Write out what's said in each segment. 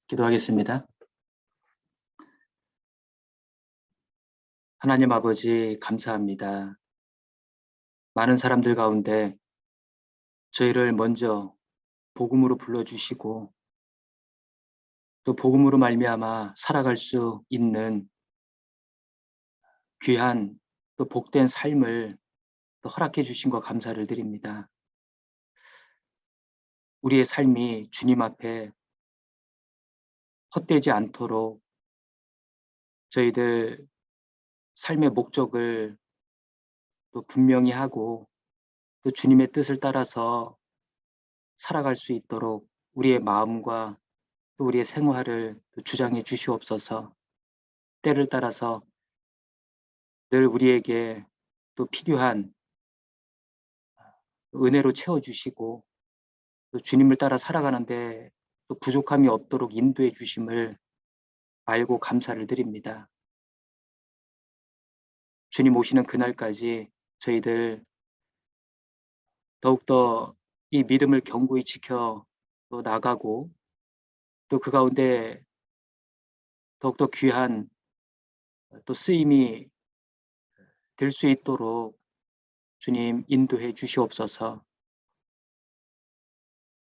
기도하겠습니다. 하나님 아버지 감사합니다. 많은 사람들 가운데 저희를 먼저 복음으로 불러주시고 또 복음으로 말미암아 살아갈 수 있는 귀한 또 복된 삶을 또 허락해 주신 것 감사를 드립니다. 우리의 삶이 주님 앞에 헛되지 않도록 저희들 삶의 목적을 또 분명히 하고 또 주님의 뜻을 따라서 살아갈 수 있도록 우리의 마음과 또 우리의 생활을 또 주장해 주시옵소서. 때를 따라서 늘 우리에게 또 필요한 은혜로 채워주시고 또 주님을 따라 살아가는데 또 부족함이 없도록 인도해 주심을 알고 감사를 드립니다. 주님 오시는 그날까지 저희들 더욱더 이 믿음을 견고히 지켜 또 나가고 또 그 가운데 더욱더 귀한 또 쓰임이 될 수 있도록 주님 인도해 주시옵소서.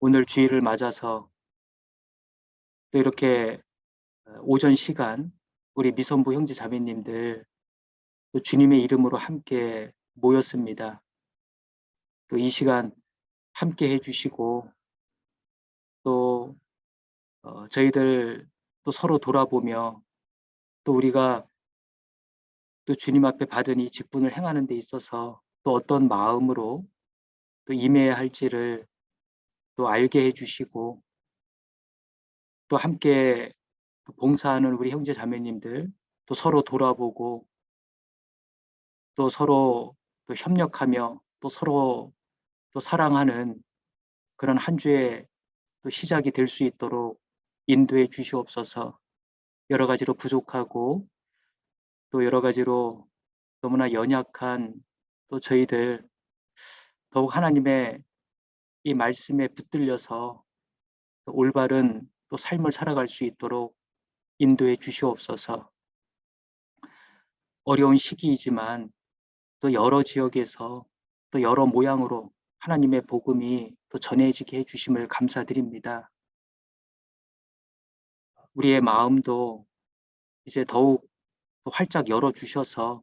오늘 주일을 맞아서 또 이렇게 오전 시간 우리 미선부 형제 자매님들 또 주님의 이름으로 함께 모였습니다. 또 이 시간 함께 해주시고 또 저희들 또 서로 돌아보며 또 우리가 또 주님 앞에 받은 이 직분을 행하는 데 있어서 또 어떤 마음으로 또 임해야 할지를 또 알게 해주시고 또 함께 봉사하는 우리 형제 자매님들 또 서로 돌아보고 또 서로 또 협력하며 또 서로 또 사랑하는 그런 한 주의 또 시작이 될 수 있도록 인도해 주시옵소서. 여러 가지로 부족하고 또 여러 가지로 너무나 연약한 또 저희들 더욱 하나님의 이 말씀에 붙들려서 또 올바른 또 삶을 살아갈 수 있도록 인도해 주시옵소서. 어려운 시기이지만 또 여러 지역에서 또 여러 모양으로 하나님의 복음이 또 전해지게 해주심을 감사드립니다. 우리의 마음도 이제 더욱 활짝 열어주셔서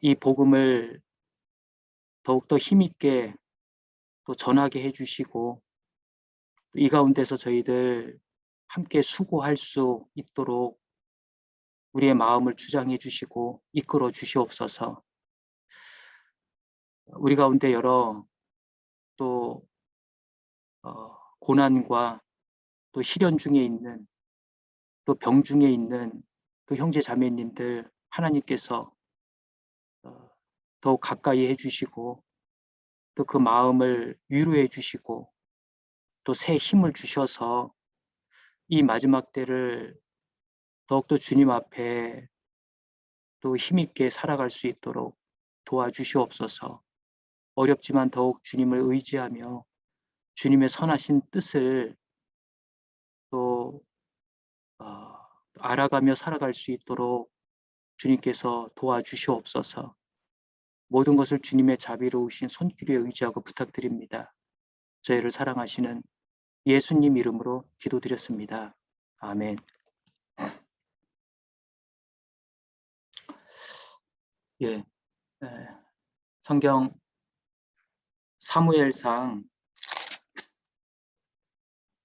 이 복음을 더욱더 힘있게 또 전하게 해주시고 이 가운데서 저희들 함께 수고할 수 있도록 우리의 마음을 주장해 주시고 이끌어 주시옵소서. 우리 가운데 여러 또 고난과 또 시련 중에 있는 또 병 중에 있는 또 형제 자매님들 하나님께서 더욱 가까이 해주시고 또 그 마음을 위로해 주시고 또 새 힘을 주셔서 이 마지막 때를 더욱더 주님 앞에 또 힘있게 살아갈 수 있도록 도와주시옵소서. 어렵지만 더욱 주님을 의지하며 주님의 선하신 뜻을 또 알아가며 살아갈 수 있도록 주님께서 도와주시옵소서. 모든 것을 주님의 자비로우신 손길에 의지하고 부탁드립니다. 저희를 사랑하시는 예수님 이름으로 기도드렸습니다. 아멘. 예, 성경 사무엘상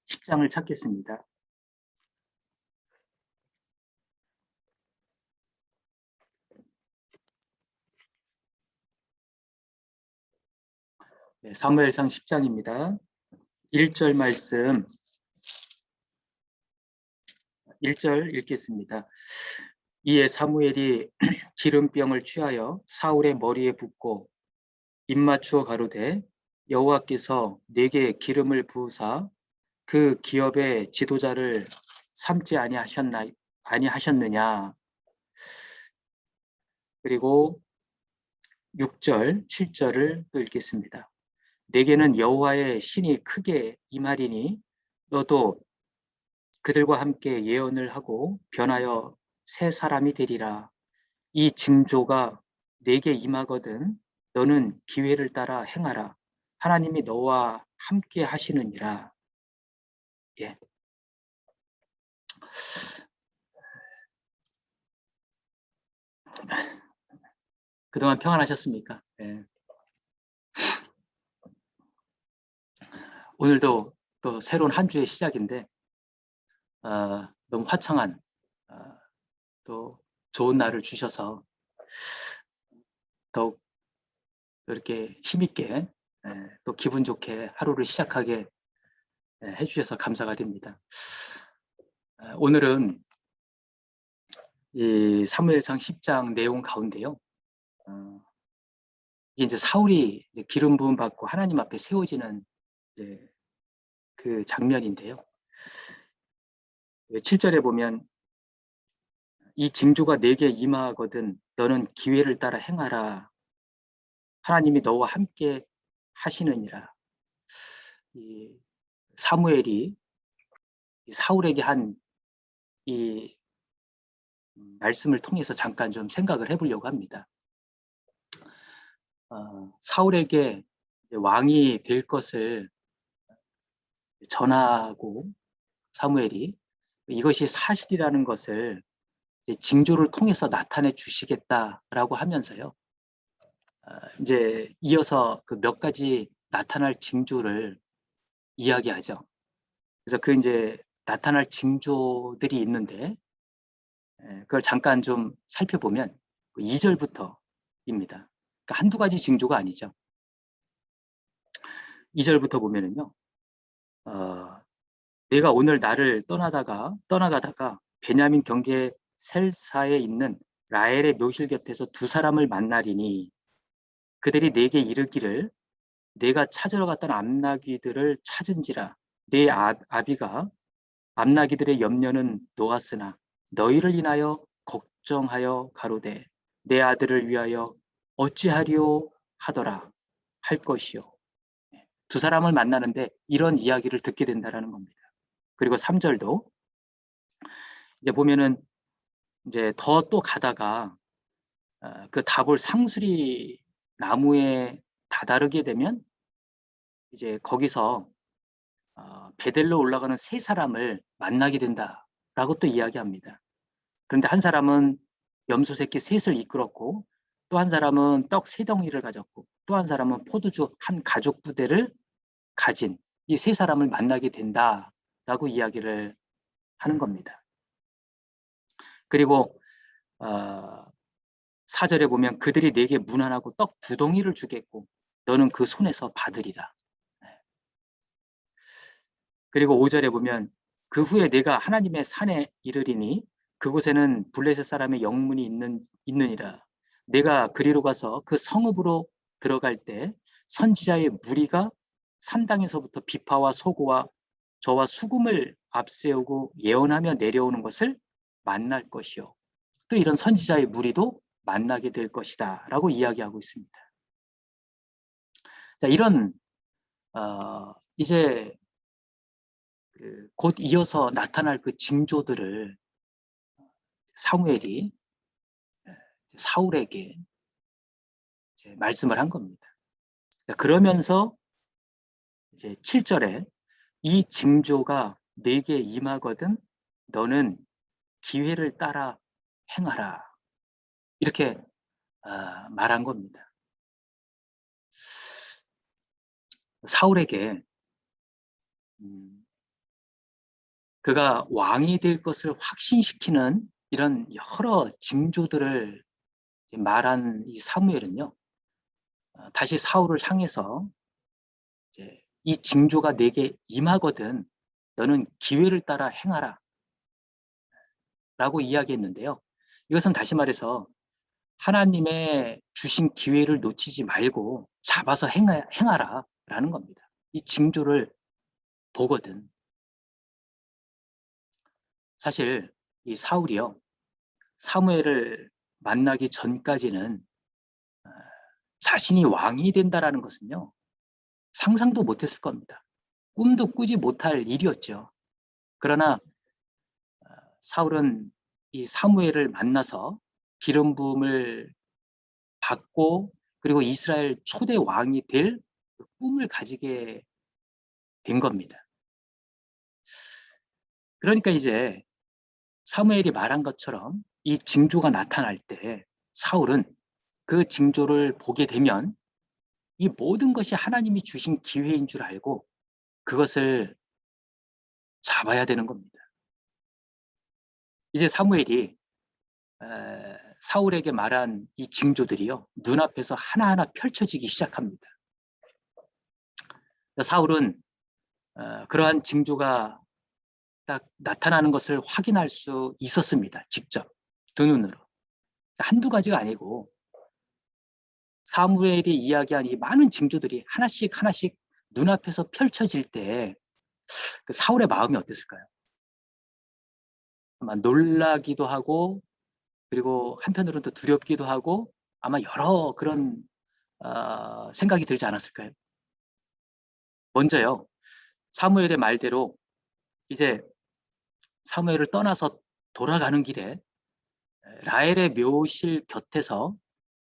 10장을 찾겠습니다. 네, 사무엘상 10장입니다. 1절 말씀 1절 읽겠습니다. 이에 사무엘이 기름병을 취하여 사울의 머리에 붓고 입 맞추어 가로되 여호와께서 내게 기름을 부으사 그 기업의 지도자를 삼지 아니하셨느냐. 그리고 6절 7절을 또 읽겠습니다. 내게는 여호와의 신이 크게 임하리니 너도 그들과 함께 예언을 하고 변하여 새 사람이 되리라. 이 징조가 내게 임하거든 너는 기회를 따라 행하라. 하나님이 너와 함께 하시느니라. 예. 그동안 평안하셨습니까? 예. 오늘도 또 새로운 한 주의 시작인데 너무 화창한 또 좋은 날을 주셔서 더욱 이렇게 힘있게 또 기분 좋게 하루를 시작하게 해주셔서 감사가 됩니다. 오늘은 이 사무엘상 10장 내용 가운데요. 이게 이제 사울이 이제 기름 부음 받고 하나님 앞에 세워지는 이제 그 장면인데요. 7절에 보면 이 징조가 내게 임하거든 너는 기회를 따라 행하라. 하나님이 너와 함께 하시느니라. 이 사무엘이 사울에게 한 이 말씀을 통해서 잠깐 좀 생각을 해보려고 합니다. 사울에게 왕이 될 것을 전하고 사무엘이 이것이 사실이라는 것을 징조를 통해서 나타내 주시겠다라고 하면서요. 이제 이어서 그 몇 가지 나타날 징조를 이야기하죠. 그래서 그 이제 나타날 징조들이 있는데 그걸 잠깐 좀 살펴보면 2절부터입니다. 그러니까 한두 가지 징조가 아니죠. 2절부터 보면은요. 내가 오늘 나를 떠나가다가 베냐민 경계 셀사에 있는 라헬의 묘실 곁에서 두 사람을 만나리니 그들이 내게 이르기를 내가 찾으러 갔던 암나귀들을 찾은지라 내 아비가 암나귀들의 염려는 놓았으나 너희를 인하여 걱정하여 가로되 내 아들을 위하여 어찌하리오 하더라 할 것이요. 두 사람을 만나는데 이런 이야기를 듣게 된다라는 겁니다. 그리고 3절도 이제 보면은 이제 더 또 가다가 그 다볼 상수리 나무에 다다르게 되면 이제 거기서 베델로 올라가는 세 사람을 만나게 된다라고 또 이야기합니다. 그런데 한 사람은 염소 새끼 셋을 이끌었고 또 한 사람은 떡 세 덩이를 가졌고 또 한 사람은 포도주 한 가죽 부대를 가진 이 세 사람을 만나게 된다라고 이야기를 하는 겁니다. 그리고 4절에 보면 그들이 내게 문안하고 떡 2덩이를 주겠고 너는 그 손에서 받으리라. 그리고 5절에 보면 그 후에 내가 하나님의 산에 이르리니 그곳에는 블레셋 사람의 영문이 있느니라. 내가 그리로 가서 그 성읍으로 들어갈 때 선지자의 무리가 산당에서부터 비파와 소고와 저와 수금을 앞세우고 예언하며 내려오는 것을 만날 것이요. 또 이런 선지자의 무리도 만나게 될 것이다 라고 이야기하고 있습니다. 자, 이런 이제 곧 이어서 나타날 그 징조들을 사무엘이 사울에게 말씀을 한 겁니다. 그러면서 이제 7절에 이 징조가 내게 임하거든 너는 기회를 따라 행하라 이렇게 말한 겁니다. 사울에게 그가 왕이 될 것을 확신시키는 이런 여러 징조들을 말한 이 사무엘은요. 다시 사울을 향해서 이제 이 징조가 내게 임하거든 너는 기회를 따라 행하라 라고 이야기했는데요. 이것은 다시 말해서 하나님의 주신 기회를 놓치지 말고 잡아서 행하라 라는 겁니다. 이 징조를 보거든. 사실 이 사울이요. 사무엘을 만나기 전까지는 자신이 왕이 된다라는 것은요. 상상도 못했을 겁니다. 꿈도 꾸지 못할 일이었죠. 그러나 사울은 이 사무엘을 만나서 기름 부음을 받고 그리고 이스라엘 초대 왕이 될 꿈을 가지게 된 겁니다. 그러니까 이제 사무엘이 말한 것처럼 이 징조가 나타날 때 사울은 그 징조를 보게 되면 이 모든 것이 하나님이 주신 기회인 줄 알고 그것을 잡아야 되는 겁니다. 이제 사무엘이 사울에게 말한 이 징조들이요, 눈앞에서 하나하나 펼쳐지기 시작합니다. 사울은 그러한 징조가 딱 나타나는 것을 확인할 수 있었습니다. 직접 두 눈으로. 한두 가지가 아니고 사무엘이 이야기한 이 많은 징조들이 하나씩 하나씩 눈앞에서 펼쳐질 때 그 사울의 마음이 어땠을까요? 아마 놀라기도 하고 그리고 한편으로는 또 두렵기도 하고 아마 여러 그런 생각이 들지 않았을까요? 먼저요, 사무엘의 말대로 이제 사무엘을 떠나서 돌아가는 길에 라헬의 묘실 곁에서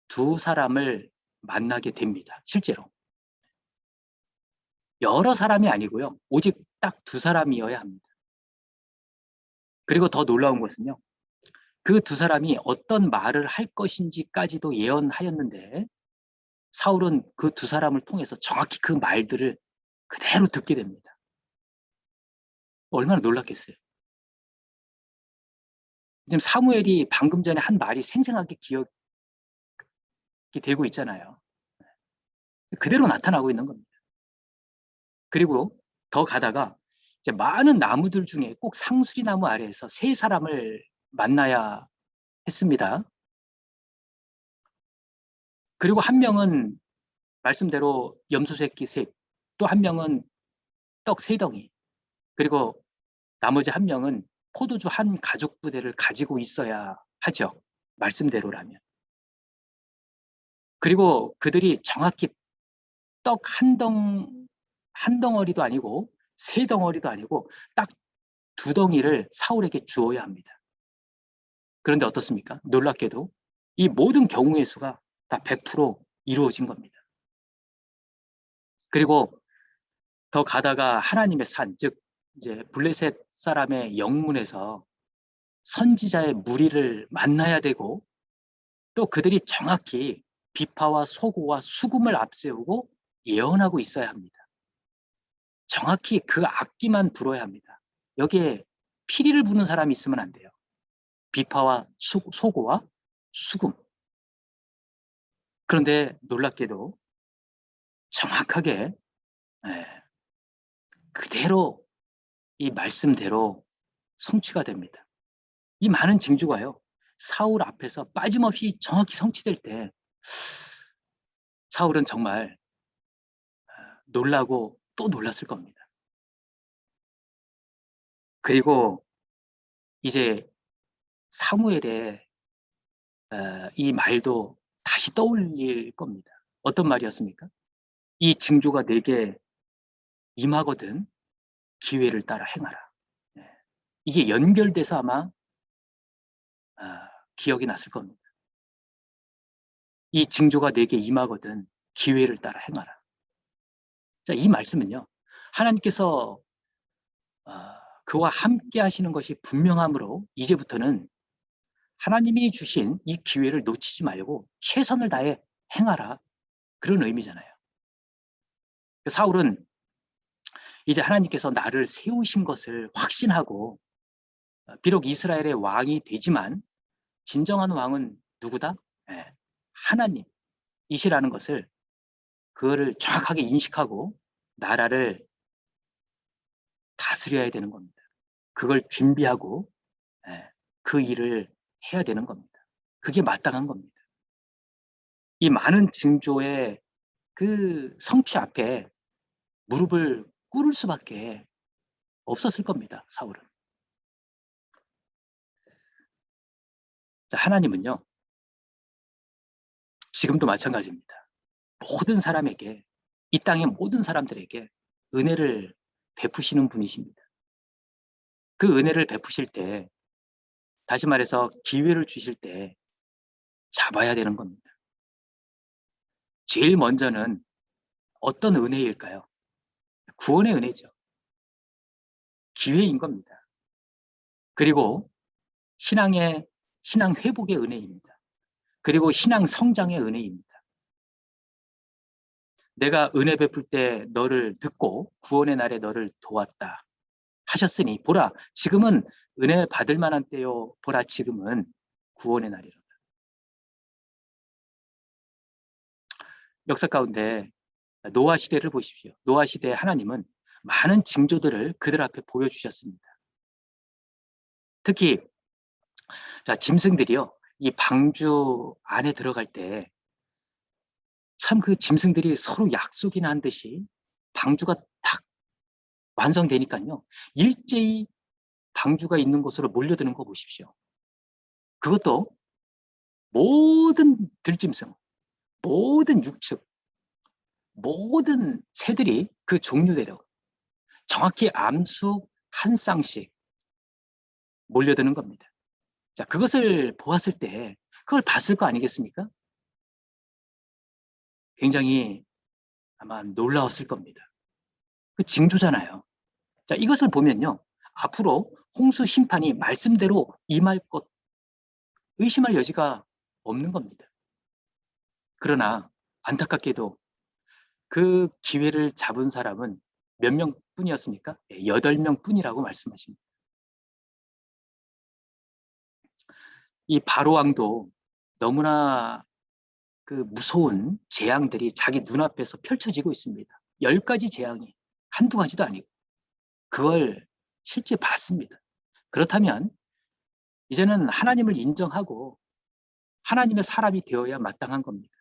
두 사람을 만나게 됩니다. 실제로. 여러 사람이 아니고요. 오직 딱 두 사람이어야 합니다. 그리고 더 놀라운 것은요. 그 두 사람이 어떤 말을 할 것인지까지도 예언하였는데 사울은 그 두 사람을 통해서 정확히 그 말들을 그대로 듣게 됩니다. 얼마나 놀랐겠어요. 지금 사무엘이 방금 전에 한 말이 생생하게 기억이 되고 있잖아요. 그대로 나타나고 있는 겁니다. 그리고 더 가다가 이제 많은 나무들 중에 꼭 상수리 나무 아래에서 세 사람을 만나야 했습니다. 그리고 한 명은 말씀대로 염소 새끼 셋, 또 한 명은 떡 세 덩이, 그리고 나머지 한 명은 포도주 한 가죽 부대를 가지고 있어야 하죠. 말씀대로라면. 그리고 그들이 정확히 떡 한 덩어리도 아니고 세 덩어리도 아니고 딱 두 덩이를 사울에게 주어야 합니다. 그런데 어떻습니까? 놀랍게도 이 모든 경우의 수가 다 100% 이루어진 겁니다. 그리고 더 가다가 하나님의 산, 즉 이제 블레셋 사람의 영문에서 선지자의 무리를 만나야 되고 또 그들이 정확히 비파와 소고와 수금을 앞세우고 예언하고 있어야 합니다. 정확히 그 악기만 불어야 합니다. 여기에 피리를 부는 사람이 있으면 안 돼요. 비파와 소고와 수금. 그런데 놀랍게도 정확하게 그대로 이 말씀대로 성취가 됩니다. 이 많은 징조가요. 사울 앞에서 빠짐없이 정확히 성취될 때 사울은 정말 놀라고 또 놀랐을 겁니다. 그리고 이제 사무엘의 이 말도 다시 떠올릴 겁니다. 어떤 말이었습니까? 이 징조가 내게 임하거든 기회를 따라 행하라. 이게 연결돼서 아마 기억이 났을 겁니다. 이 징조가 내게 임하거든 기회를 따라 행하라. 자, 이 말씀은요. 하나님께서 그와 함께 하시는 것이 분명하므로 이제부터는 하나님이 주신 이 기회를 놓치지 말고 최선을 다해 행하라. 그런 의미잖아요. 사울은 이제 하나님께서 나를 세우신 것을 확신하고 비록 이스라엘의 왕이 되지만 진정한 왕은 누구다? 하나님이시라는 것을 그거를 정확하게 인식하고 나라를 다스려야 되는 겁니다. 그걸 준비하고 그 일을 해야 되는 겁니다. 그게 마땅한 겁니다. 이 많은 징조의 그 성취 앞에 무릎을 꿇을 수밖에 없었을 겁니다. 사울은. 자, 하나님은요. 지금도 마찬가지입니다. 모든 사람에게 이 땅의 모든 사람들에게 은혜를 베푸시는 분이십니다. 그 은혜를 베푸실 때 다시 말해서 기회를 주실 때 잡아야 되는 겁니다. 제일 먼저는 어떤 은혜일까요? 구원의 은혜죠. 기회인 겁니다. 그리고 신앙 회복의 은혜입니다. 그리고 신앙 성장의 은혜입니다. 내가 은혜 베풀 때 너를 듣고 구원의 날에 너를 도왔다 하셨으니 보라 지금은 은혜 받을 만한 때요. 보라 지금은 구원의 날이로다. 역사 가운데 노아 시대를 보십시오. 노아 시대에 하나님은 많은 징조들을 그들 앞에 보여주셨습니다. 특히 자 짐승들이요. 이 방주 안에 들어갈 때 참 그 짐승들이 서로 약속이나 한 듯이 방주가 딱 완성되니까요. 일제히 방주가 있는 곳으로 몰려드는 거 보십시오. 그것도 모든 들짐승, 모든 육축, 모든 새들이 그 종류대로 정확히 암수 한 쌍씩 몰려드는 겁니다. 자, 그것을 보았을 때 그걸 봤을 거 아니겠습니까? 굉장히 아마 놀라웠을 겁니다. 그 징조잖아요. 자, 이것을 보면요. 앞으로 홍수 심판이 말씀대로 임할 것 의심할 여지가 없는 겁니다. 그러나 안타깝게도 그 기회를 잡은 사람은 몇 명뿐이었습니까? 8명뿐이라고 말씀하십니다. 이 바로 왕도 너무나 그 무서운 재앙들이 자기 눈앞에서 펼쳐지고 있습니다. 10가지 재앙이 한두 가지도 아니고 그걸 실제 봤습니다. 그렇다면 이제는 하나님을 인정하고 하나님의 사람이 되어야 마땅한 겁니다.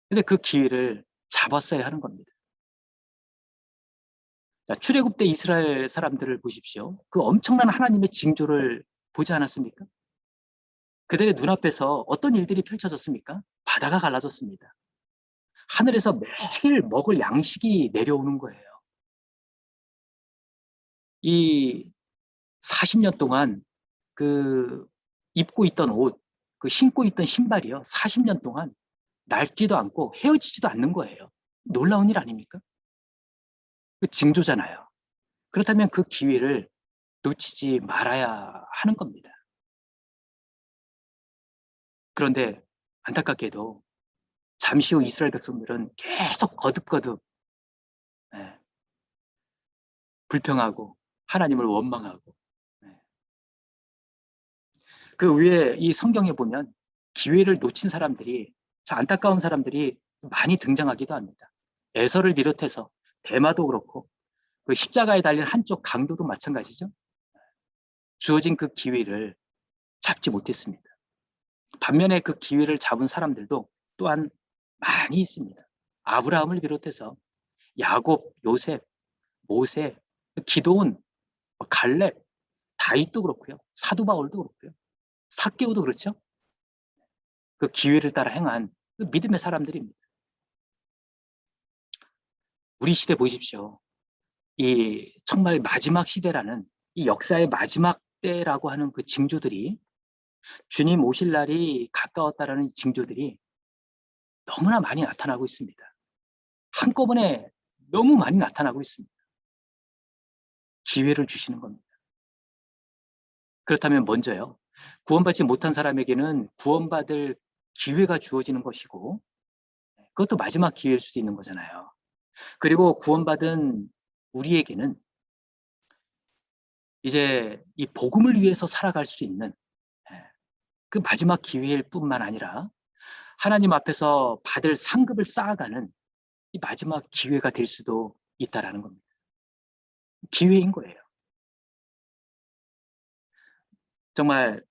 근데 그 기회를 잡았어야 하는 겁니다. 자, 출애굽 때 이스라엘 사람들을 보십시오. 그 엄청난 하나님의 징조를 보지 않았습니까? 그들의 눈앞에서 어떤 일들이 펼쳐졌습니까? 바다가 갈라졌습니다. 하늘에서 매일 먹을 양식이 내려오는 거예요. 이 40년 동안 그 입고 있던 옷, 그 신고 있던 신발이요. 40년 동안 낡지도 않고 헤어지지도 않는 거예요. 놀라운 일 아닙니까? 그 징조잖아요. 그렇다면 그 기회를 놓치지 말아야 하는 겁니다. 그런데 안타깝게도 잠시 후 이스라엘 백성들은 계속 거듭거듭 불평하고 하나님을 원망하고 그 위에 이 성경에 보면 기회를 놓친 사람들이 참 안타까운 사람들이 많이 등장하기도 합니다. 에서를 비롯해서 대마도 그렇고 그 십자가에 달린 한쪽 강도도 마찬가지죠. 주어진 그 기회를 잡지 못했습니다. 반면에 그 기회를 잡은 사람들도 또한 많이 있습니다. 아브라함을 비롯해서 야곱, 요셉, 모세, 기도온, 갈렙, 다윗도 그렇고요. 사도 바울도 그렇고요. 삭개오도 그렇죠. 그 기회를 따라 행한 그 믿음의 사람들입니다. 우리 시대 보십시오. 이 정말 마지막 시대라는 이 역사의 마지막 때라고 하는 그 징조들이 주님 오실 날이 가까웠다라는 징조들이 너무나 많이 나타나고 있습니다. 한꺼번에 너무 많이 나타나고 있습니다. 기회를 주시는 겁니다. 그렇다면 먼저요. 구원받지 못한 사람에게는 구원받을 기회가 주어지는 것이고 그것도 마지막 기회일 수도 있는 거잖아요. 그리고 구원받은 우리에게는 이제 이 복음을 위해서 살아갈 수 있는 그 마지막 기회일 뿐만 아니라 하나님 앞에서 받을 상급을 쌓아가는 이 마지막 기회가 될 수도 있다라는 겁니다. 기회인 거예요. 정말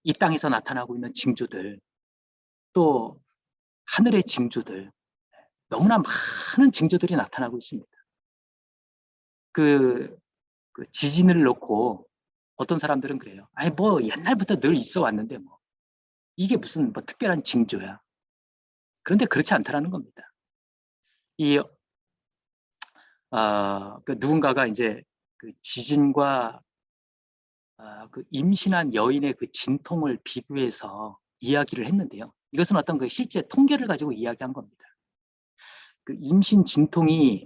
이 땅에서 나타나고 있는 징조들, 또 하늘의 징조들, 너무나 많은 징조들이 나타나고 있습니다. 그 지진을 놓고 어떤 사람들은 그래요. 아니 뭐 옛날부터 늘 있어 왔는데 뭐 이게 무슨 뭐 특별한 징조야. 그런데 그렇지 않다라는 겁니다. 이 그 누군가가 이제 그 지진과 그 임신한 여인의 그 진통을 비교해서 이야기를 했는데요. 이것은 어떤 그 실제 통계를 가지고 이야기한 겁니다. 그 임신 진통이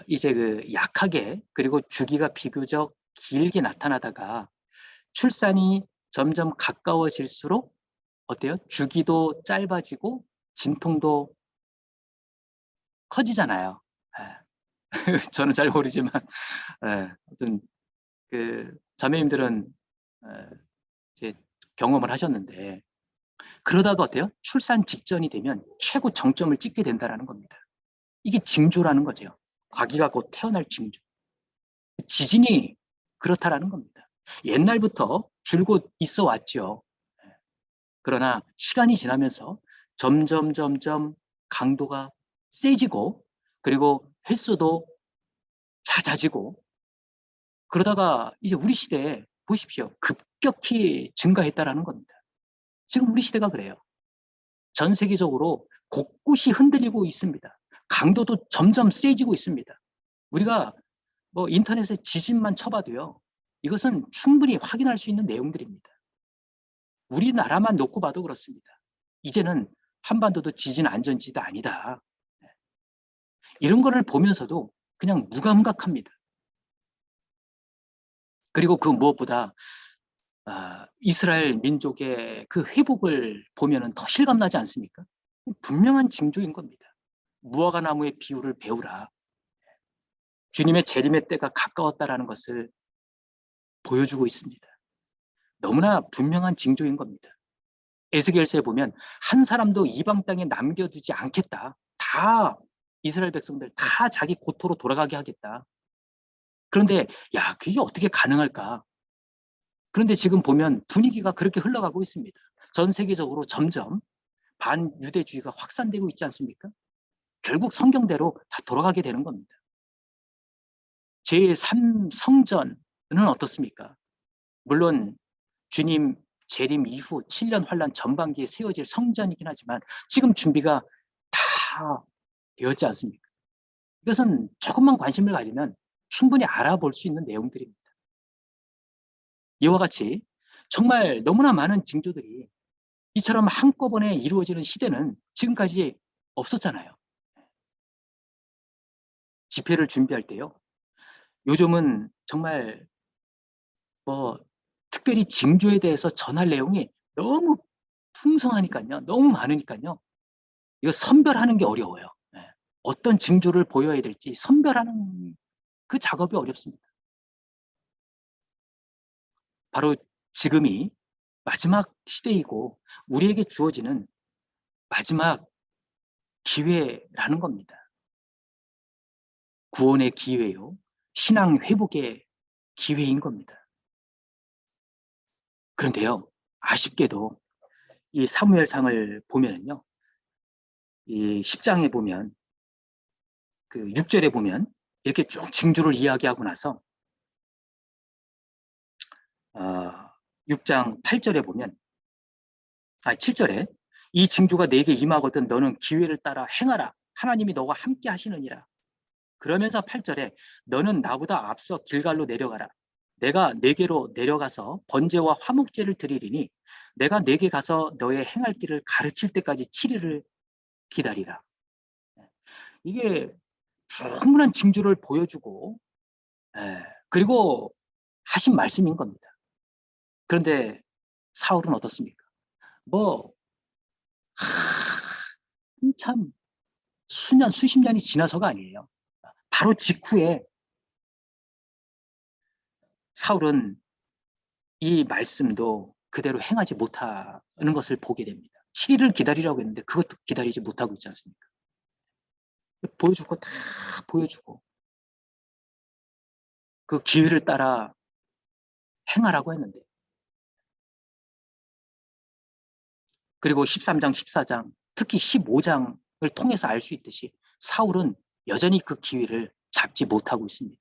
이제 그 약하게 그리고 주기가 비교적 길게 나타나다가 출산이 점점 가까워질수록 어때요? 주기도 짧아지고 진통도 커지잖아요. 예. 저는 잘 모르지만 어떤 그 자매님들은 이제 경험을 하셨는데 그러다가 어때요? 출산 직전이 되면 최고 정점을 찍게 된다는 겁니다. 이게 징조라는 거죠. 아기가 곧 태어날 징조. 지진이 그렇다라는 겁니다. 옛날부터 줄곧 있어 왔죠. 그러나 시간이 지나면서 점점 강도가 세지고 그리고 횟수도 잦아지고 그러다가 이제 우리 시대에 보십시오. 급격히 증가했다라는 겁니다. 지금 우리 시대가 그래요. 전 세계적으로 곳곳이 흔들리고 있습니다. 강도도 점점 세지고 있습니다. 우리가 뭐 인터넷에 지진만 쳐봐도요. 이것은 충분히 확인할 수 있는 내용들입니다. 우리나라만 놓고 봐도 그렇습니다. 이제는 한반도도 지진 안전지대 아니다. 이런 거를 보면서도 그냥 무감각합니다. 그리고 그 무엇보다 이스라엘 민족의 그 회복을 보면은 더 실감나지 않습니까? 분명한 징조인 겁니다. 무화과 나무의 비유를 배우라. 주님의 재림의 때가 가까웠다라는 것을 보여주고 있습니다. 너무나 분명한 징조인 겁니다. 에스겔서에 보면 한 사람도 이방 땅에 남겨두지 않겠다. 다 이스라엘 백성들 다 자기 고토로 돌아가게 하겠다. 그런데 야, 그게 어떻게 가능할까? 그런데 지금 보면 분위기가 그렇게 흘러가고 있습니다. 전 세계적으로 점점 반유대주의가 확산되고 있지 않습니까? 결국 성경대로 다 돌아가게 되는 겁니다. 제3성전은 어떻습니까? 물론 주님 재림 이후 7년 환란 전반기에 세워질 성전이긴 하지만 지금 준비가 다 되었지 않습니까? 이것은 조금만 관심을 가지면 충분히 알아볼 수 있는 내용들입니다. 이와 같이 정말 너무나 많은 징조들이 이처럼 한꺼번에 이루어지는 시대는 지금까지 없었잖아요. 집회를 준비할 때요. 요즘은 정말 뭐 특별히 징조에 대해서 전할 내용이 너무 풍성하니까요. 너무 많으니까요. 이거 선별하는 게 어려워요. 어떤 징조를 보여야 될지 선별하는 그 작업이 어렵습니다. 바로 지금이 마지막 시대이고 우리에게 주어지는 마지막 기회라는 겁니다. 구원의 기회요. 신앙 회복의 기회인 겁니다. 그런데요. 아쉽게도 이 사무엘상을 보면은요. 이 10장에 보면 그 6절에 보면 이렇게 쭉 징조를 이야기하고 나서 6장 8절에 보면 7절에 이 징조가 내게 임하거든 너는 기회를 따라 행하라. 하나님이 너와 함께 하시느니라. 그러면서 8절에 너는 나보다 앞서 길갈로 내려가라. 내가 네게로 내려가서 번제와 화목제를 드리리니 내가 네게 가서 너의 행할 길을 가르칠 때까지 7일을 기다리라. 이게 충분한 징조를 보여주고 그리고 하신 말씀인 겁니다. 그런데 사울은 어떻습니까? 뭐 한참 수년, 수십 년이 지나서가 아니에요. 바로 직후에 사울은 이 말씀도 그대로 행하지 못하는 것을 보게 됩니다. 7일을 기다리라고 했는데 그것도 기다리지 못하고 있지 않습니까? 보여줄 거 다 보여주고 그 기회를 따라 행하라고 했는데 그리고 13장, 14장, 특히 15장을 통해서 알 수 있듯이 사울은 여전히 그 기회를 잡지 못하고 있습니다.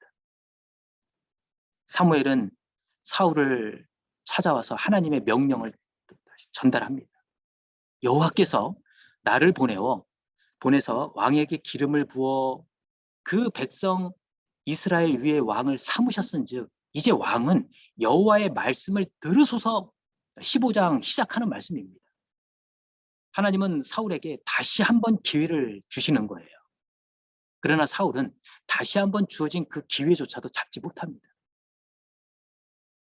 사무엘은 사울을 찾아와서 하나님의 명령을 전달합니다. 여호와께서 나를 보내서 왕에게 기름을 부어 그 백성 이스라엘 위에 왕을 삼으셨은즉 이제 왕은 여호와의 말씀을 들으소서. 15장 시작하는 말씀입니다. 하나님은 사울에게 다시 한번 기회를 주시는 거예요. 그러나 사울은 다시 한번 주어진 그 기회조차도 잡지 못합니다.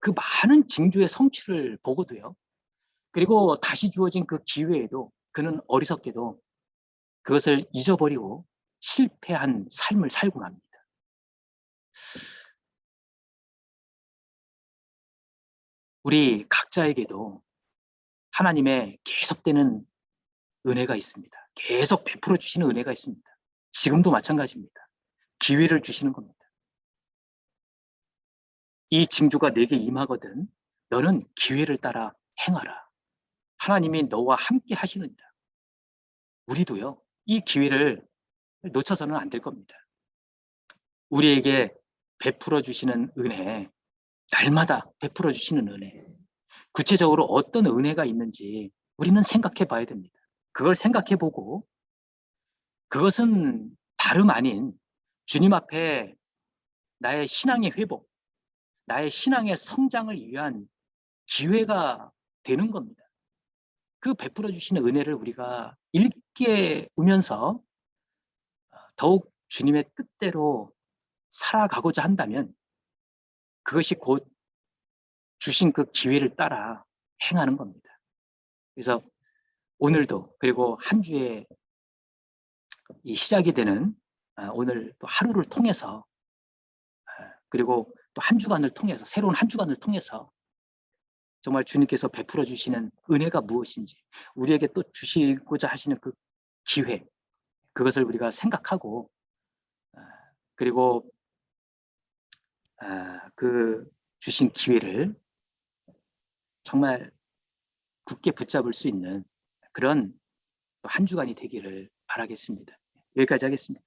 그 많은 징조의 성취를 보고도요. 그리고 다시 주어진 그 기회에도 그는 어리석게도 그것을 잊어버리고 실패한 삶을 살고 맙니다. 우리 각자에게도 하나님의 계속되는 은혜가 있습니다. 계속 베풀어 주시는 은혜가 있습니다. 지금도 마찬가지입니다. 기회를 주시는 겁니다. 이 징조가 내게 임하거든 너는 기회를 따라 행하라. 하나님이 너와 함께 하시느니라. 우리도요, 이 기회를 놓쳐서는 안 될 겁니다. 우리에게 베풀어 주시는 은혜, 날마다 베풀어 주시는 은혜, 구체적으로 어떤 은혜가 있는지 우리는 생각해 봐야 됩니다. 그걸 생각해 보고 그것은 다름 아닌 주님 앞에 나의 신앙의 회복, 나의 신앙의 성장을 위한 기회가 되는 겁니다. 그 베풀어 주시는 은혜를 우리가 일깨우면서 더욱 주님의 뜻대로 살아가고자 한다면 그것이 곧 주신 그 기회를 따라 행하는 겁니다. 그래서 오늘도 그리고 한 주의 이 시작이 되는 오늘 또 하루를 통해서 그리고 또 한 주간을 통해서 새로운 한 주간을 통해서 정말 주님께서 베풀어 주시는 은혜가 무엇인지 우리에게 또 주시고자 하시는 그 기회 그것을 우리가 생각하고 그리고 그 주신 기회를 정말 굳게 붙잡을 수 있는 그런 한 주간이 되기를 바라겠습니다. 여기까지 하겠습니다.